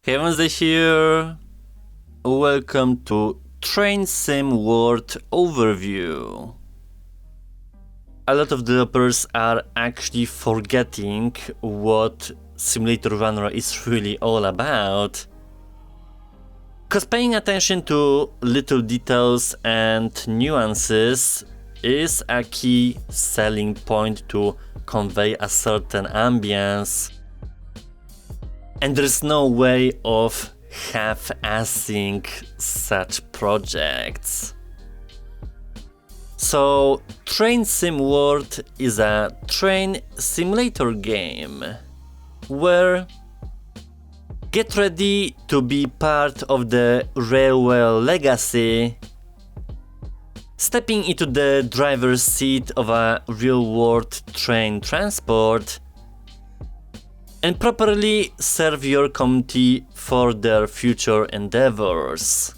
Hey, Wednesday here. Welcome to Train Sim World Overview. A lot of developers are actually forgetting what simulator genre is really all about. Cause paying attention to little details and nuances is a key selling point to convey a certain ambience. And there's no way of half-assing such projects. So, Train Sim World is a train simulator game where get ready to be part of the railway legacy, stepping into the driver's seat of a real-world train transport, and properly serve your community for their future endeavors.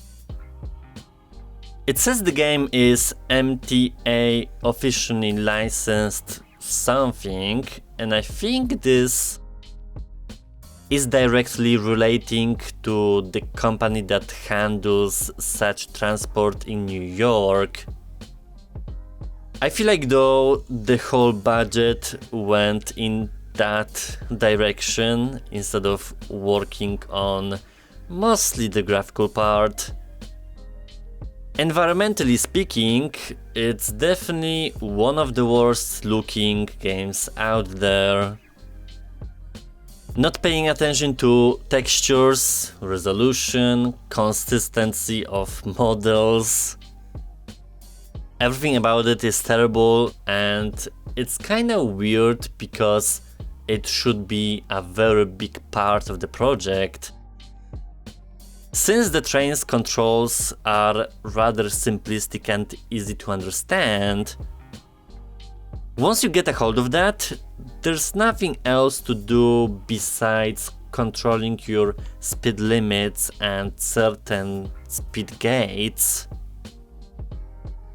It says the game is MTA officially licensed something, and I think this is directly relating to the company that handles such transport in New York. I feel like though the whole budget went in that direction instead of working on mostly the graphical part. Environmentally speaking, it's definitely one of the worst looking games out there. Not paying attention to textures, resolution, consistency of models. Everything about it is terrible, and it's kinda weird because it should be a very big part of the project. Since the train's controls are rather simplistic and easy to understand, once you get a hold of that, there's nothing else to do besides controlling your speed limits and certain speed gates,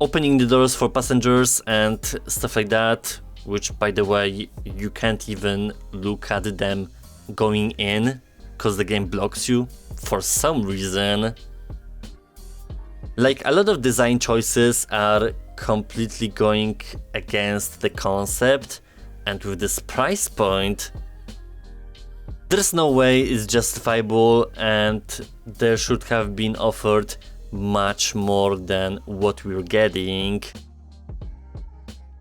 opening the doors for passengers and stuff like that, which by the way, you can't even look at them going in because the game blocks you for some reason. Like, a lot of design choices are completely going against the concept, and with this price point, there's no way it's justifiable, and there should have been offered much more than what we're getting.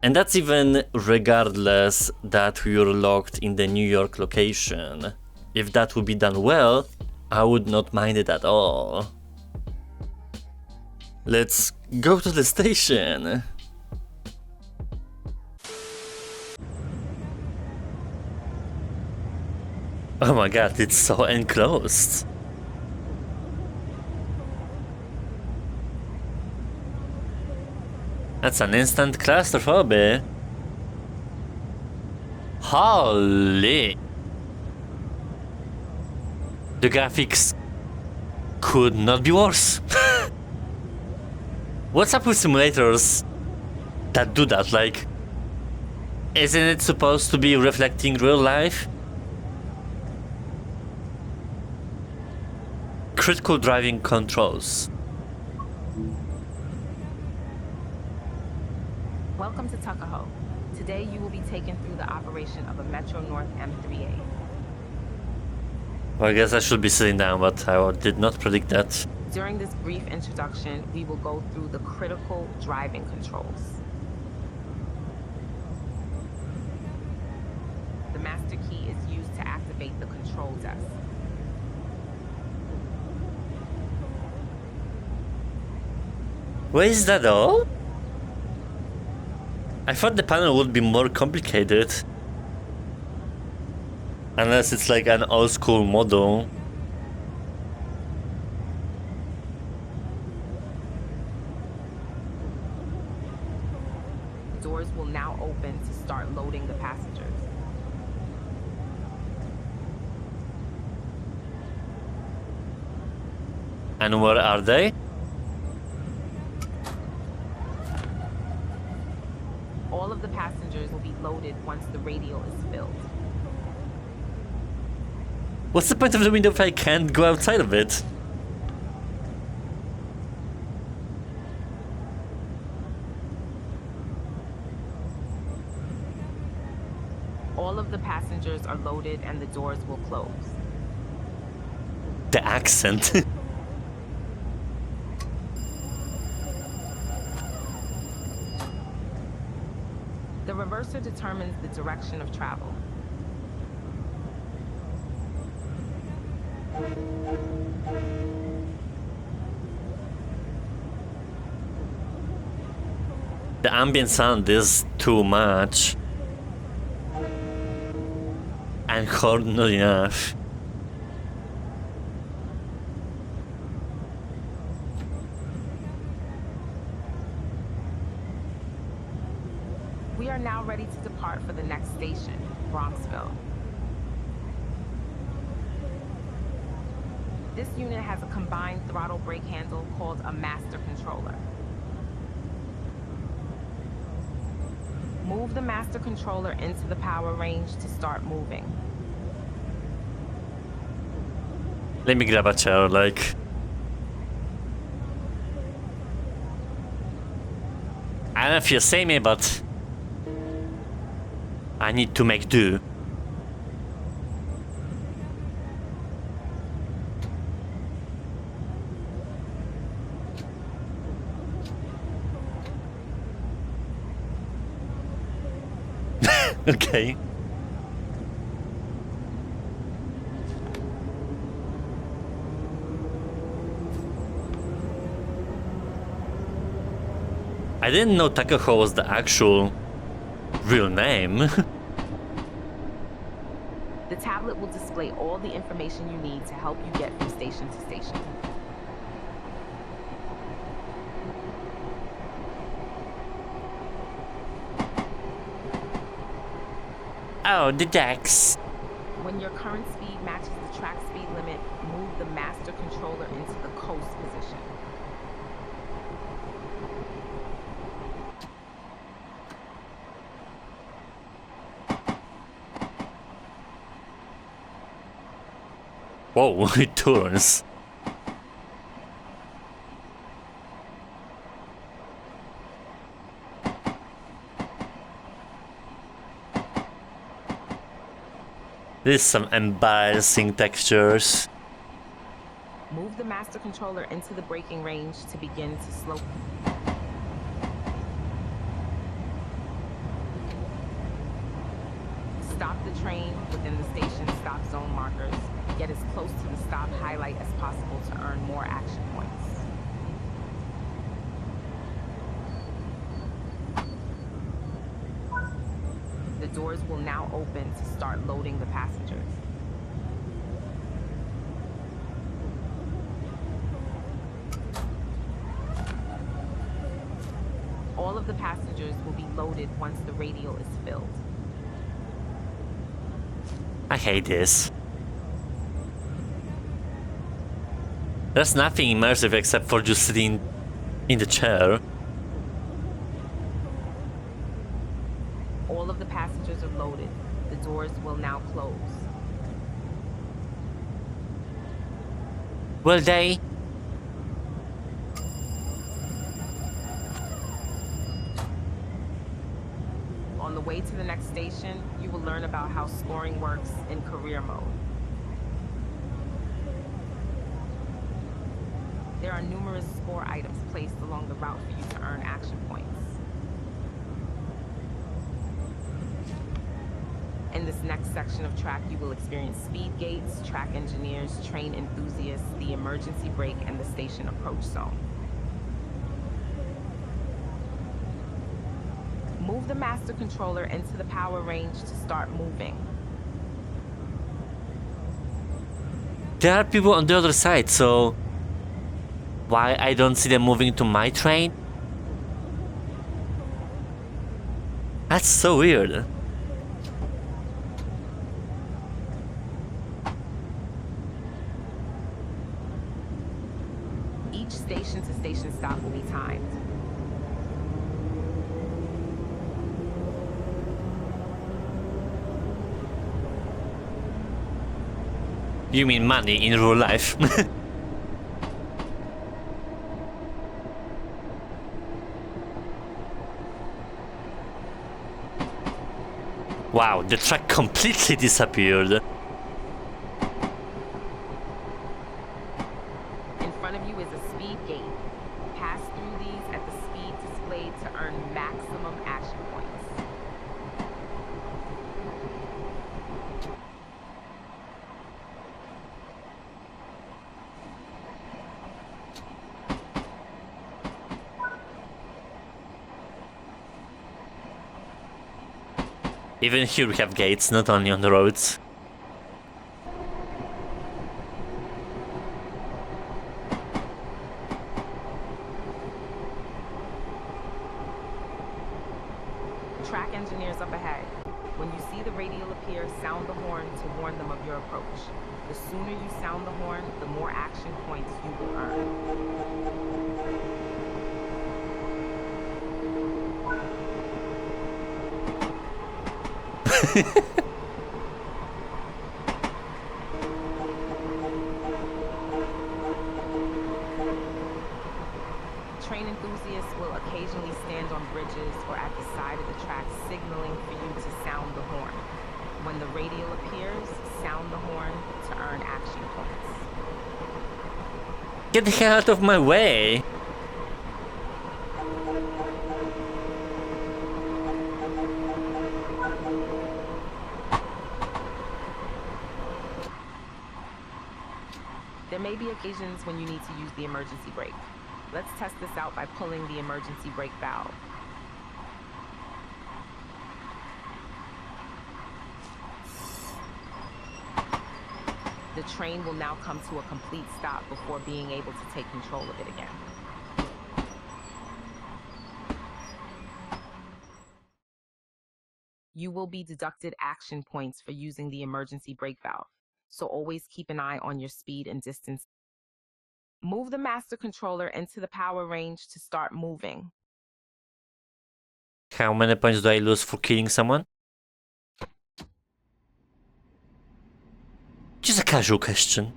And that's even regardless that we're locked in the New York location. If that would be done well, I would not mind it at all. Let's go to the station. Oh my god, it's so enclosed. That's an instant claustrophobia. Holy! The graphics could not be worse. What's up with simulators that do that? Like, isn't it supposed to be reflecting real life? Critical driving controls. Welcome to Tuckahoe. Today you will be taken through the operation of a Metro North M3A. Well, I guess I should be sitting down, but I did not predict that. During this brief introduction, we will go through the critical driving controls. The master key is used to activate the control desk. Where is that all? I thought the panel would be more complicated. Unless it's like an old school model. Doors will now open to start loading the passengers. And where are they? All of the passengers will be loaded once the radial is filled. What's the point of the window if I can't go outside of it? All of the passengers are loaded and the doors will close. The accent. The reverser determines the direction of travel. The ambient sound is too much. And hard not enough. We are now ready to depart for the next station, Bronxville. This unit has a combined throttle brake handle called a master controller. Move the master controller into the power range to start moving. Let me grab a chair, like... I don't know if you say me, but... I need to make do. Okay. I didn't know Takaho was the actual real name. The tablet will display all the information you need to help you get from station to station. Oh, the decks. When your current speed matches the track speed limit, move the master controller into the coast position. Whoa, it turns. There's some embarrassing textures. Move the master controller into the braking range to begin to slow. Stop the train within the station stop zone markers. Get as close to the stop highlight as possible to earn more action points. The doors will now open to start loading the passengers. All of the passengers will be loaded once the radial is filled. I hate this. There's nothing immersive except for just sitting in the chair. All of the passengers are loaded. The doors will now close. Will they? On the way to the next station, you will learn about how scoring works in career mode. There are numerous score items placed along the route for you to earn action points. In this next section of track, you will experience speed gates, track engineers, train enthusiasts, the emergency brake, and the station approach zone. Move the master controller into the power range to start moving. There are people on the other side, so... Why I don't see them moving to my train? That's so weird. Each station-to-station stop will be timed. You mean money in real life? Wow, the track completely disappeared. In front of you is a speed gate. Pass through these at the speed displayed to earn maximum action points. Even here we have gates, not only on the roads. Track engineers up ahead. When you see the radial appear, sound the horn to warn them of your approach. The sooner you sound the horn, the more action points you will earn. Train enthusiasts will occasionally stand on bridges or at the side of the track signaling for you to sound the horn. When the radial appears, sound the horn to earn action points. Get the hell out of my way! There may be occasions when you need to use the emergency brake. Let's test this out by pulling the emergency brake valve. The train will now come to a complete stop before being able to take control of it again. You will be deducted action points for using the emergency brake valve, so always keep an eye on your speed and distance. Move the master controller into the power range to start moving. How many points do I lose for killing someone? Just a casual question.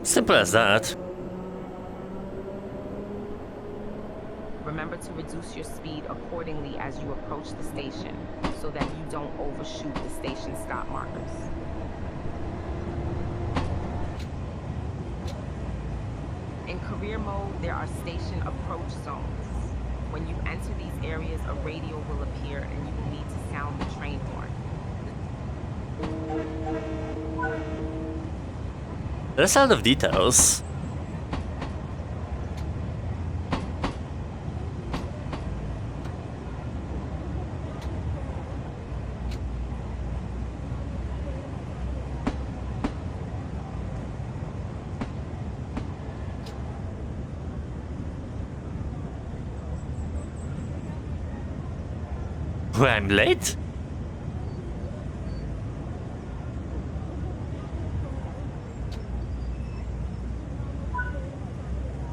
Simple as that. Remember to reduce your speed accordingly as you approach the station so that you don't overshoot the station stop markers. In career mode, there are station approach zones. When you enter these areas, a radio will appear and you will need to sound the train horn. There's a lot of details. Where I'm late?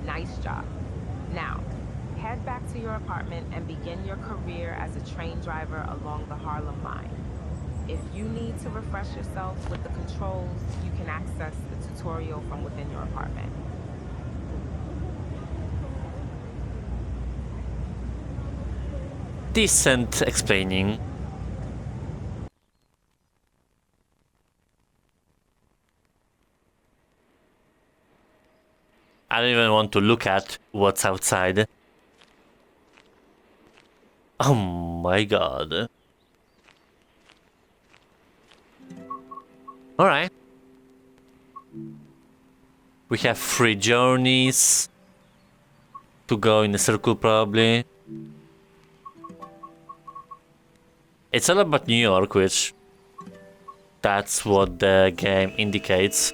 Nice job. Now, head back to your apartment and begin your career as a train driver along the Harlem line. If you need to refresh yourself with the controls, you can access the tutorial from within your apartment. Decent explaining. I don't even want to look at what's outside. Oh my god. Alright. We have 3 journeys to go in a circle probably. It's all about New York, which that's what the game indicates.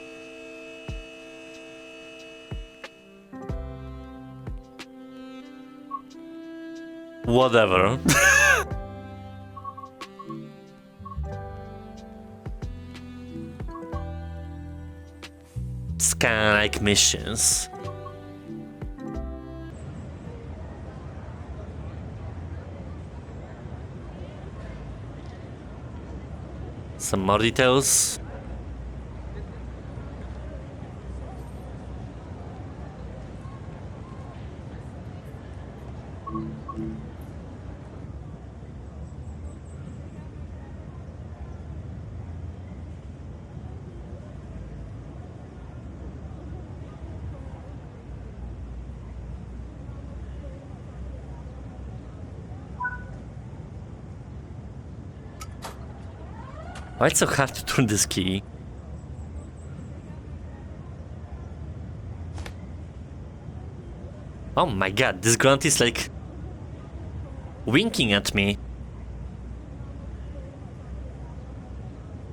Whatever. It's kinda like missions. Some more details. Why it's so hard to turn this key? Oh my god, this grunt is like winking at me.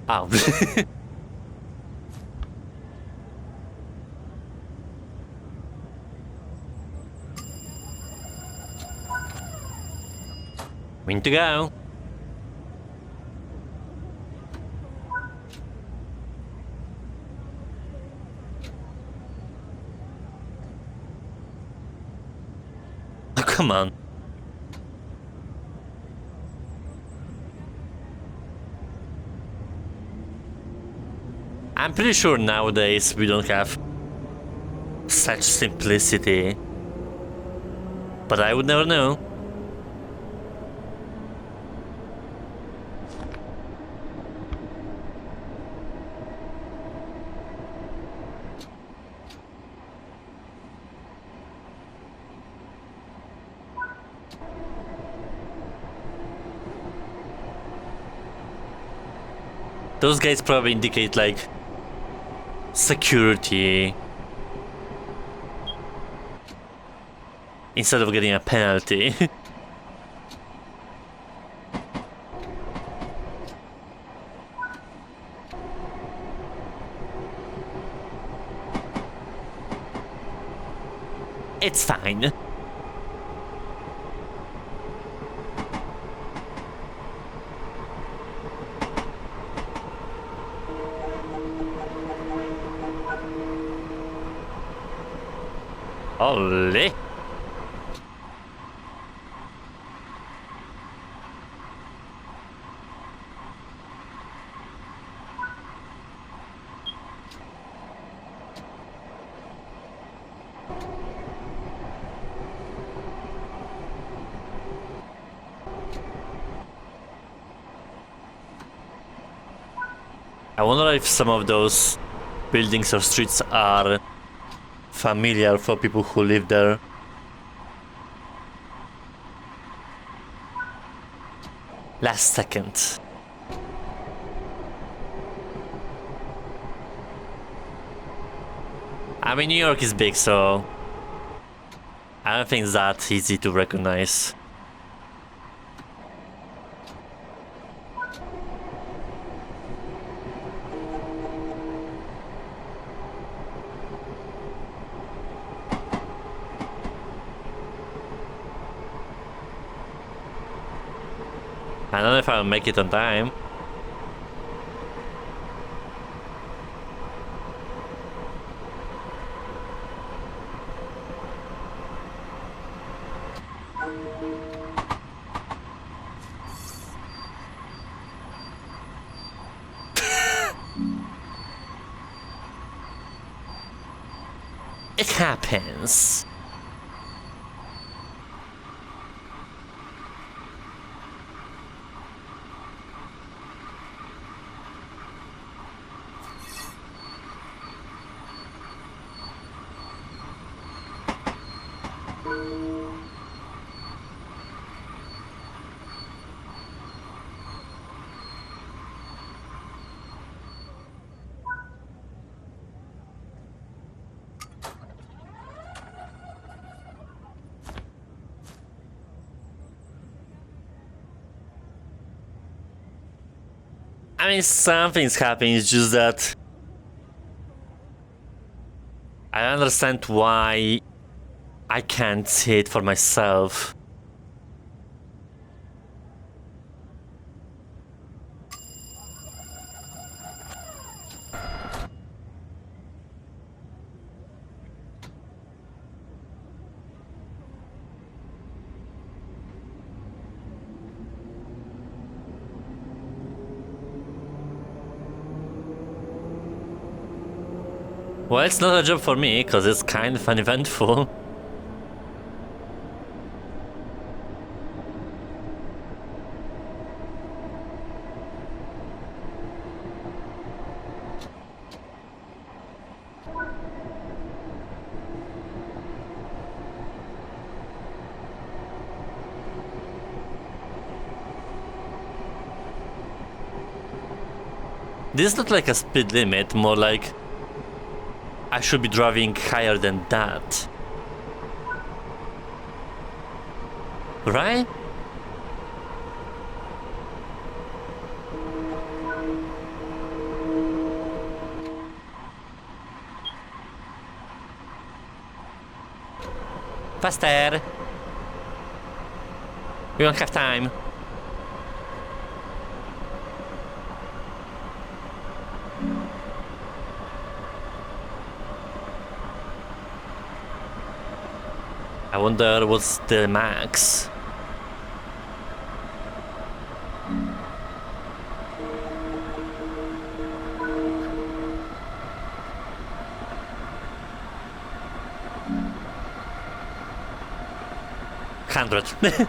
Oh. When to go? Oh, come on. I'm pretty sure nowadays we don't have such simplicity. But I would never know. Those guys probably indicate like security instead of getting a penalty. It's fine. Olé! I wonder if some of those buildings or streets are familiar for people who live there. Last second. I mean, New York is big, so I don't think it's that easy to recognize. I don't know if I'll make it on time. It happens. I mean, something's happening, it's just that I understand why I can't see it for myself. Well, it's not a job for me, because it's kind of uneventful. This is not like a speed limit, more like I should be driving higher than that. Right? Faster! We don't have time. I wonder what's the max. $100.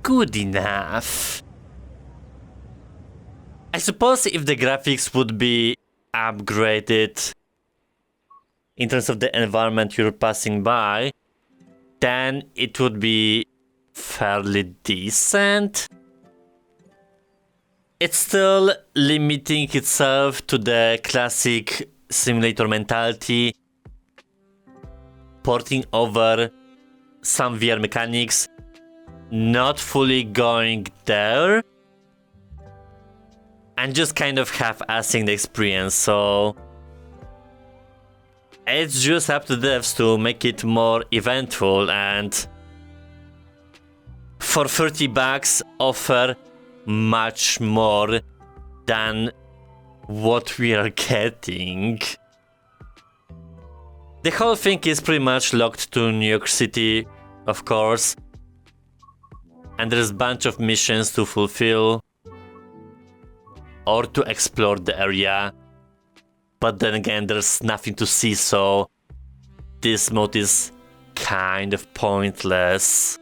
Good enough. I suppose if the graphics would be upgraded in terms of the environment you're passing by, then it would be fairly decent. It's still limiting itself to the classic simulator mentality, porting over some VR mechanics, not fully going there, and just kind of half-assing the experience, so it's just up to devs to make it more eventful and for $30 offer much more than what we are getting. The whole thing is pretty much locked to New York City, of course, and there's a bunch of missions to fulfill or to explore the area, but then again there's nothing to see, so this mode is kind of pointless.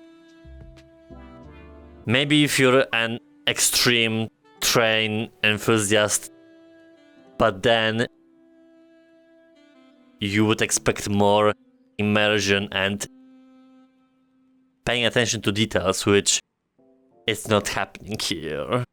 Maybe if you're an extreme train enthusiast, but then you would expect more immersion and paying attention to details, which is not happening here.